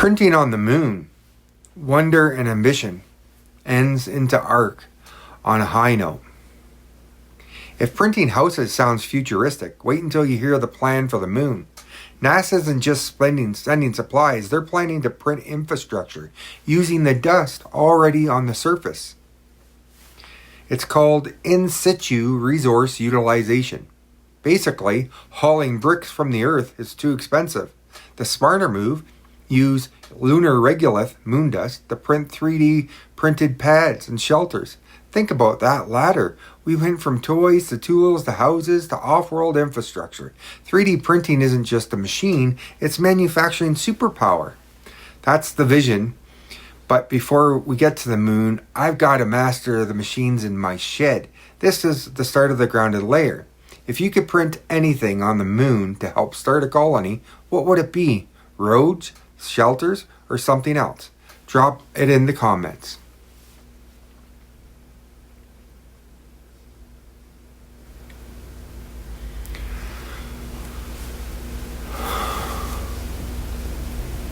Printing on the moon, wonder and ambition, ends into arc on a high note. If printing houses sounds futuristic, wait until you hear the plan for the moon. NASA isn't just sending supplies, they're planning to print infrastructure using the dust already on the surface. It's called in situ resource utilization. Basically, hauling bricks from the Earth is too expensive. The smarter move, use lunar regolith moon dust to print 3D printed pads and shelters. Think about that ladder. We went from toys to tools to houses to off-world infrastructure. 3D printing isn't just a machine, it's manufacturing superpower. That's the vision. But before we get to the moon, I've got to master the machines in my shed. This is the start of the grounded layer. If you could print anything on the moon to help start a colony, what would it be? Roads, shelters, or something else? Drop it in the comments.